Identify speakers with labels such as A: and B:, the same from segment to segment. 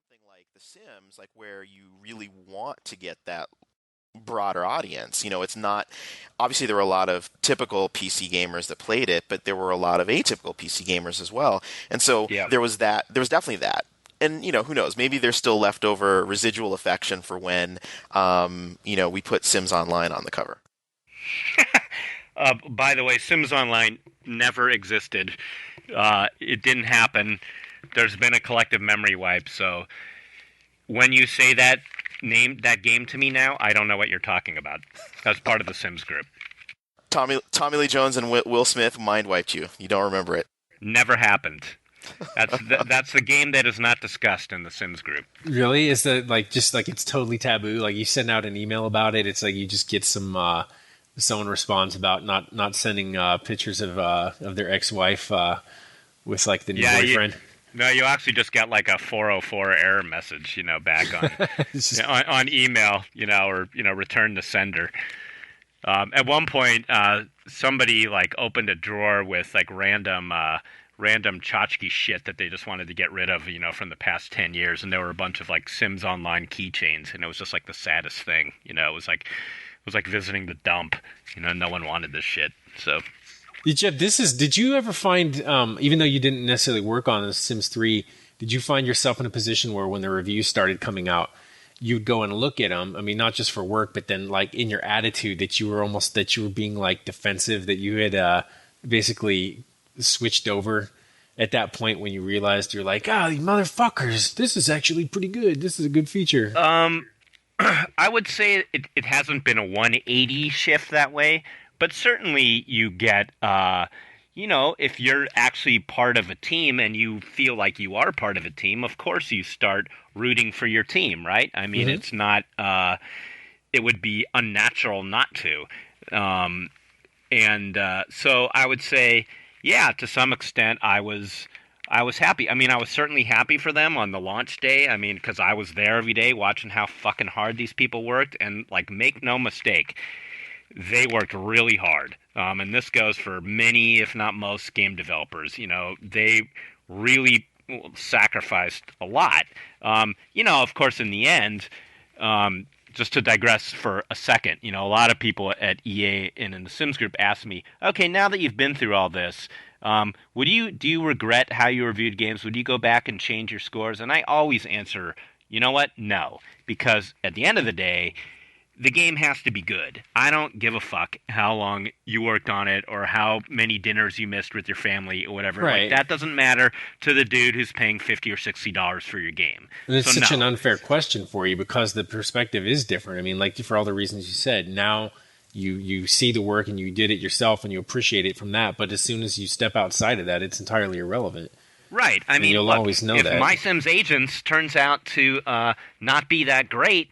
A: something like The Sims, like where you really want to get that broader audience. It's not obviously there were a lot of typical PC gamers that played it, but there were a lot of atypical PC gamers as well. And so
B: Yeah.
A: there was definitely that. And who knows? Maybe there's still leftover residual affection for when we put Sims Online on the cover.
B: By the way, Sims Online never existed. It didn't happen. There's been a collective memory wipe. So when you say that game to me now, I don't know what you're talking about. That's part of the Sims group.
A: Tommy Lee Jones and Will Smith mind wiped you. You don't remember it.
B: Never happened. That's the game that is not discussed in the Sims group.
C: Really? Is that like just like it's totally taboo? Like you send out an email about it, it's like you just get someone responds about not sending pictures of their ex-wife with like the new
B: Yeah,
C: boyfriend.
B: no, you actually just get like a 404 error message, back on
C: It's just,
B: on email, or return to sender. At one point, somebody like opened a drawer with like random tchotchke shit that they just wanted to get rid of, from the past 10 years, and there were a bunch of like Sims Online keychains, and it was just like the saddest thing. It was like visiting the dump. No one wanted this shit. So
C: did you ever find, even though you didn't necessarily work on Sims 3, did you find yourself in a position where when the reviews started coming out, you'd go and look at them? I mean, not just for work, but then like in your attitude that you were being like defensive, that you had basically switched over at that point when you realized you're like, you motherfuckers, this is actually pretty good. This is a good feature.
B: I would say it hasn't been a 180 shift that way, but certainly you get, if you're actually part of a team and you feel like you are part of a team, of course you start rooting for your team, right? I mean, It's not, it would be unnatural not to. So I would say, yeah, to some extent I was happy. I mean, I was certainly happy for them on the launch day. I mean, because I was there every day watching how fucking hard these people worked. And, like, make no mistake, they worked really hard. And this goes for many, if not most, game developers. They really sacrificed a lot. Of course, in the end, just to digress for a second, a lot of people at EA and in the Sims group asked me, okay, now that you've been through all this, do you regret how you reviewed games? Would you go back and change your scores? And I always answer, you know what? No, because at the end of the day, the game has to be good. I don't give a fuck how long you worked on it or how many dinners you missed with your family or whatever.
C: Right.
B: Like, that doesn't matter to the dude who's paying $50 or $60 for your game.
C: And it's
B: So
C: such
B: no.
C: an unfair question for you because the perspective is different. I mean, like for all the reasons you said, now you see the work and you did it yourself and you appreciate it from that. But as soon as you step outside of that, it's entirely irrelevant.
B: Right. I
C: And
B: mean,
C: you'll
B: look,
C: always know
B: if
C: that.
B: My Sims Agents turns out to not be that great,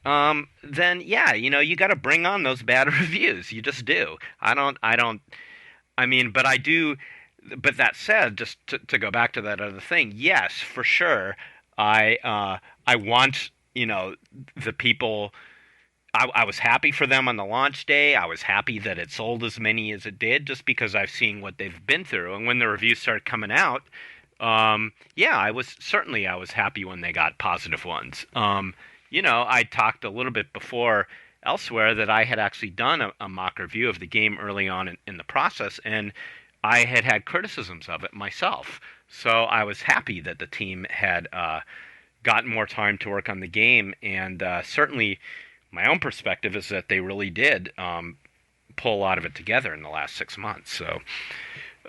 B: then yeah, you got to bring on those bad reviews. You just do. I mean, but I do. But that said, just to go back to that other thing, yes, for sure. I want the people. I was happy for them on the launch day. I was happy that it sold as many as it did, just because I've seen what they've been through. And when the reviews started coming out, yeah, I was happy when they got positive ones. I talked a little bit before elsewhere that I had actually done a mock review of the game early on in the process, and I had criticisms of it myself. So I was happy that the team had gotten more time to work on the game, and certainly my own perspective is that they really did pull a lot of it together in the last 6 months. So,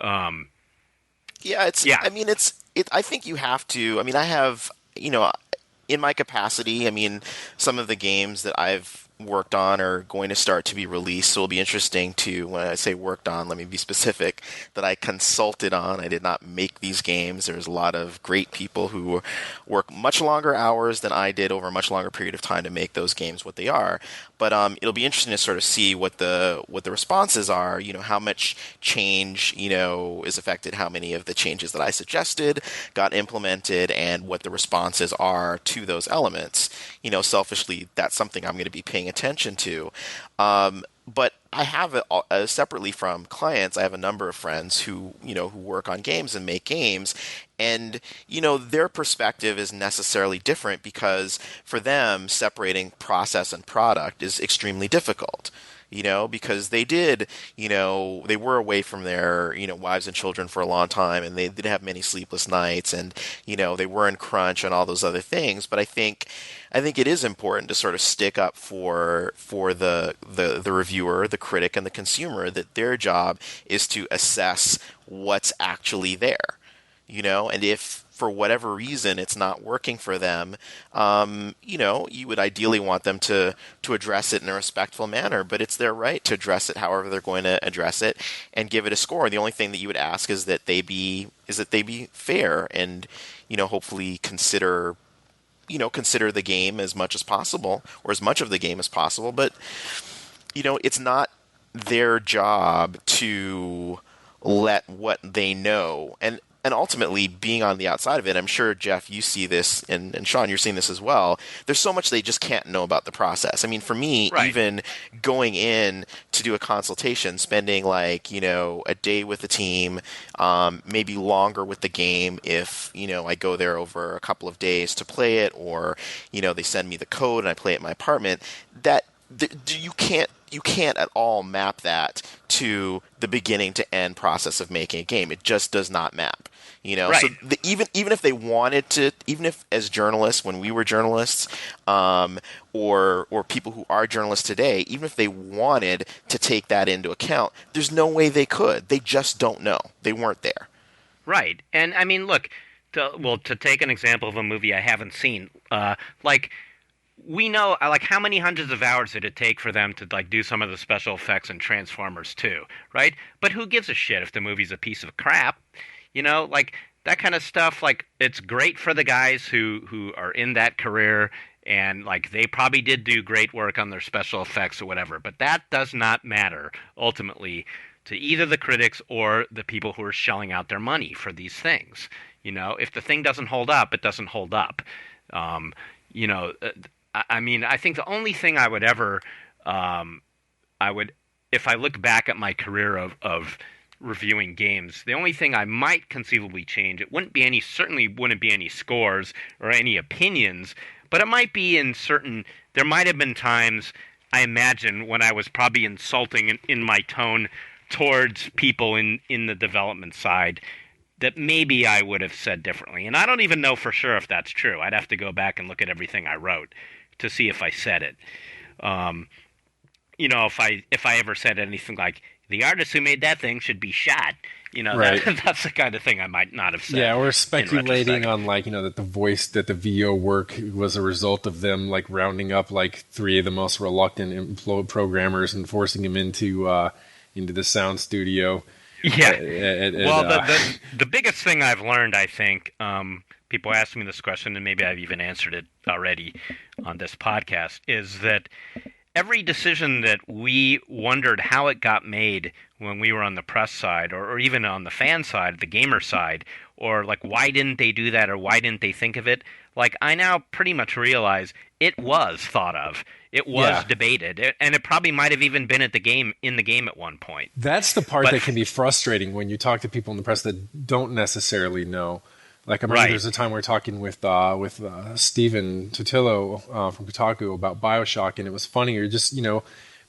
A: Yeah, it's.
B: yeah,
A: I mean, it's. It. I think you have to. I mean, I have. In my capacity, I mean, some of the games that I've worked on are going to start to be released. So it'll be interesting to, when I say worked on, let me be specific, that I consulted on. I did not make these games. There's a lot of great people who work much longer hours than I did over a much longer period of time to make those games what they are. But it'll be interesting to sort of see what the responses are. How much change is affected, how many of the changes that I suggested got implemented, and what the responses are to those elements. Selfishly, that's something I'm going to be paying attention to. But I have it separately from clients. I have a number of friends who, who work on games and make games, and their perspective is necessarily different because for them, separating process and product is extremely difficult. Because they were away from their, wives and children for a long time, and they did have many sleepless nights, and, they were in crunch and all those other things. But I think it is important to sort of stick up for the reviewer, the critic, and the consumer, that their job is to assess what's actually there. And if for whatever reason it's not working for them, you would ideally want them to address it in a respectful manner, but it's their right to address it however they're going to address it and give it a score. The only thing that you would ask is that they be fair and, hopefully consider the game as much as possible, or as much of the game as possible. But, it's not their job to let what they know, and ultimately being on the outside of it, I'm sure, Jeff, you see this, and Sean, you're seeing this as well. There's so much they just can't know about the process. I mean, for me,
B: Right.
A: even going in to do a consultation, spending a day with the team, maybe longer with the game if, I go there over a couple of days to play it, or, they send me the code and I play it in my apartment, you can't at all map that to the beginning to end process of making a game. It just does not map.
B: Right.
A: So even if they wanted to, even if as journalists, when we were journalists, or people who are journalists today, even if they wanted to take that into account, there's no way they could. They just don't know. They weren't there.
B: Right. And I mean, look, to take an example of a movie I haven't seen, we know, how many hundreds of hours did it take for them to do some of the special effects in Transformers 2, right? But who gives a shit if the movie's a piece of crap? That kind of stuff, it's great for the guys who are in that career, and they probably did do great work on their special effects or whatever, but that does not matter ultimately to either the critics or the people who are shelling out their money for these things. If the thing doesn't hold up, it doesn't hold up. I mean, I think the only thing I would ever, if I look back at my career of reviewing games, the only thing I might conceivably change, certainly wouldn't be any scores or any opinions, but it might be there might have been times, I imagine, when I was probably insulting in my tone towards people in the development side, that maybe I would have said differently. And I don't even know for sure if that's true. I'd have to go back and look at everything I wrote to see if I said it. If I ever said anything like, the artist who made that thing should be shot,
C: Right.
B: that's the kind of thing I might not have said.
C: Yeah, we're speculating
B: in
C: on that the VO work was a result of them rounding up three of the most reluctant programmers and forcing them into the sound studio.
B: Yeah. The biggest thing I've learned, I think, people ask me this question, and maybe I've even answered it already on this podcast, is that every decision that we wondered how it got made when we were on the press side, or even on the fan side, the gamer side, or why didn't they do that, or why didn't they think of it? I now pretty much realize it was thought of. It was debated, and it probably might have even been in the game at one point.
C: That's the part that can be frustrating when you talk to people in the press that don't necessarily know. I remember there's a time we were talking with Steven Totillo from Kotaku about BioShock, and it was funny. You're just,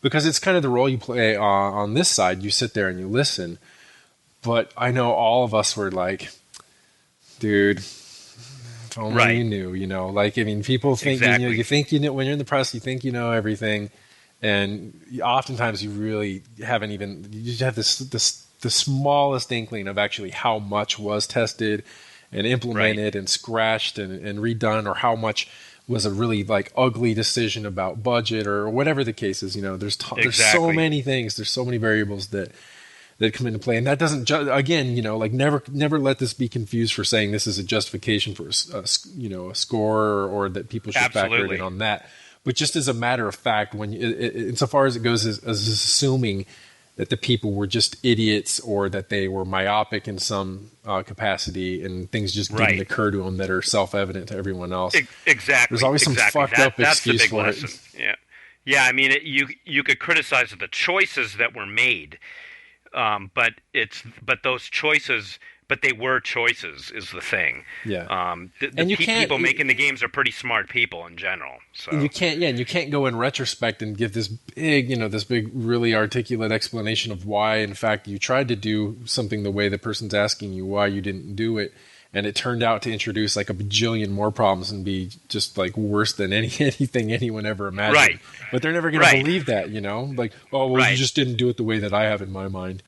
C: because it's kind of the role you play on this side. You sit there and you listen. But I know all of us were dude, if only you knew, people think,
B: Exactly.
C: you think when you're in the press, you think you know everything. And oftentimes you really haven't even, you just have the smallest inkling of actually how much was tested and implemented and scratched and redone, or how much was a really ugly decision about budget or whatever the case is. There's so many things, there's so many variables that come into play, and that doesn't again, never let this be confused for saying this is a justification for a score, or that people should factor it in on that. But just as a matter of fact, when insofar as it goes as assuming that the people were just idiots, or that they were myopic in some capacity, and things just didn't occur to them that are self-evident to everyone else.
B: Exactly.
C: There's always some fucked up excuse for it.
B: Yeah. Yeah, I mean, you could criticize the choices that were made, but those choices, but they were choices is the thing.
C: Yeah,
B: The
C: and you can't.
B: people making the games are pretty smart people in general.
C: And you
B: So
C: can't, yeah, and you can't go in retrospect and give this big, this big, really articulate explanation of why, in fact, you tried to do something the way the person's asking you why you didn't do it, and it turned out to introduce like a bajillion more problems and be just like worse than anything anyone ever imagined.
B: right,
C: But they're never going to
B: right,
C: believe that, like, oh well, you
B: right.
C: just didn't do it the way that I have in my mind.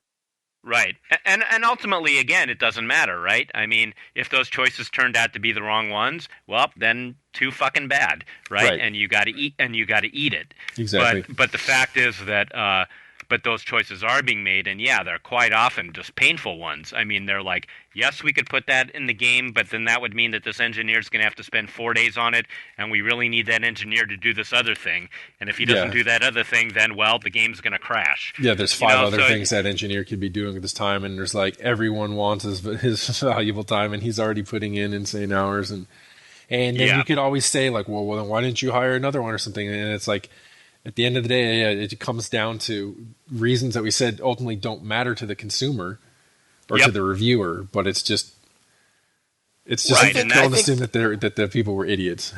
B: Right. And ultimately again it doesn't matter, right? I mean, if those choices turned out to be the wrong ones, well, then too fucking bad, right?
C: Right.
B: And you got to eat it.
C: Exactly.
B: But the fact is that but those choices are being made, and yeah, they're quite often just painful ones. I mean, they're like, yes, we could put that in the game, but then that would mean that this engineer's going to have to spend 4 days on it, and we really need that engineer to do this other thing. And if he doesn't
C: Yeah.
B: do that other thing, then well, the game's going to crash.
C: Yeah, there's
B: You
C: five
B: know,
C: other
B: so
C: things that engineer could be doing at this time, and there's like everyone wants his valuable time, and he's already putting in insane hours, and then
B: yeah.
C: you could always say like, well, then why didn't you hire another one or something? And it's like, at the end of the day, yeah, it comes down to reasons that we said ultimately don't matter to the consumer or to
B: Yep.
C: the reviewer, but it's just
B: Right, and
C: don't
A: I think
C: assume that the people were idiots.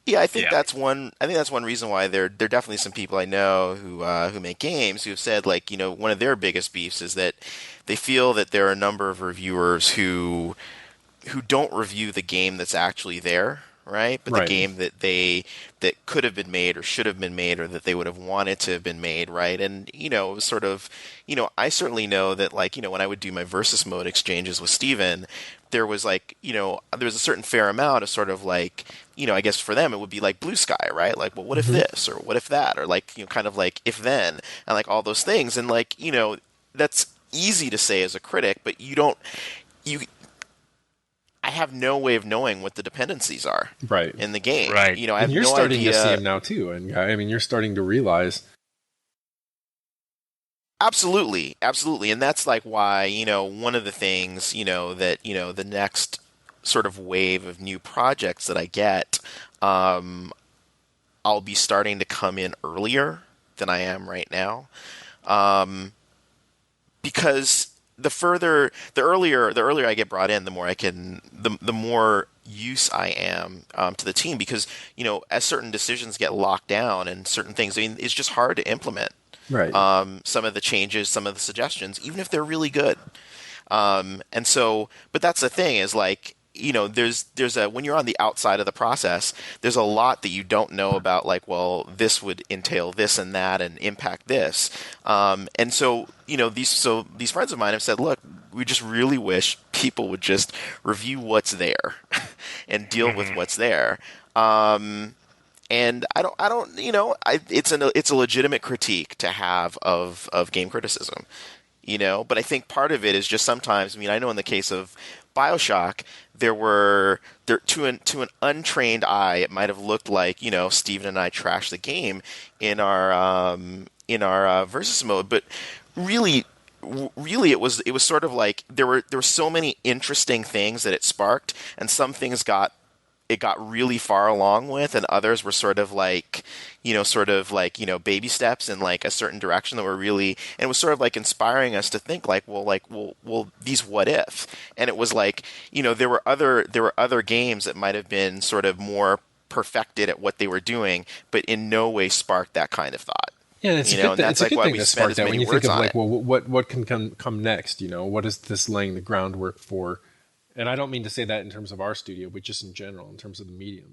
A: Yeah, I think
B: Yeah.
A: that's one. I think that's one reason why there are definitely some people I know who make games who have said like one of their biggest beefs is that they feel that there are a number of reviewers who don't review the game that's actually there, right? But the
C: Right.
A: game that could have been made or should have been made or that they would have wanted to have been made, right? And it was sort of, I certainly know that like, when I would do my versus mode exchanges with Steven, there was like, there was a certain fair amount of sort of like, I guess for them it would be like blue sky, right? Like, well, what if
C: Hmm.
A: this or what if that or like, kind of like if then and like all those things and like, that's easy to say as a critic, but you I have no way of knowing what the dependencies are
C: Right.
A: in the game.
B: Right.
A: I
C: And
A: have
C: you're
A: no
C: starting to see
A: idea.
C: them now too, and I mean, you're starting to realize.
A: Absolutely, absolutely, and that's like why one of the things that the next sort of wave of new projects that I get, um, I'll be starting to come in earlier than I am right now, um, because the earlier I get brought in, the more I can, the more use I am to the team because as certain decisions get locked down and certain things, I mean, it's just hard to implement
C: Right.
A: some of the changes, some of the suggestions, even if they're really good. And so, but that's the thing is like, there's a, when you're on the outside of the process, there's a lot that you don't know about, like, well, this would entail this and that and impact this. And so, these friends of mine have said, look, we just really wish people would just review what's there and deal with
B: Hmm.
A: what's there. And I don't, it's a legitimate critique to have of game criticism, but I think part of it is just sometimes, I mean, I know in the case of BioShock, there to an untrained eye, it might have looked like, Steven and I trashed the game in our versus mode, but really really it was sort of like there were so many interesting things that it sparked, and some things it got really far along with, and others were sort of like baby steps in like a certain direction that were really, and it was sort of like inspiring us to think like, well, these what if, and it was like, there were other games that might have been sort of more perfected at what they were doing, but in no way sparked that kind of thought.
C: Yeah, it's a good
A: And that's
C: it's a
A: like
C: good
A: why
C: thing
A: we
C: to
A: spend
C: spark
A: as
C: that when
A: many
C: you think
A: words
C: of
A: on
C: like,
A: it.
C: well, what can come next? What is this laying the groundwork for? And I don't mean to say that in terms of our studio, but just in general, in terms of the medium.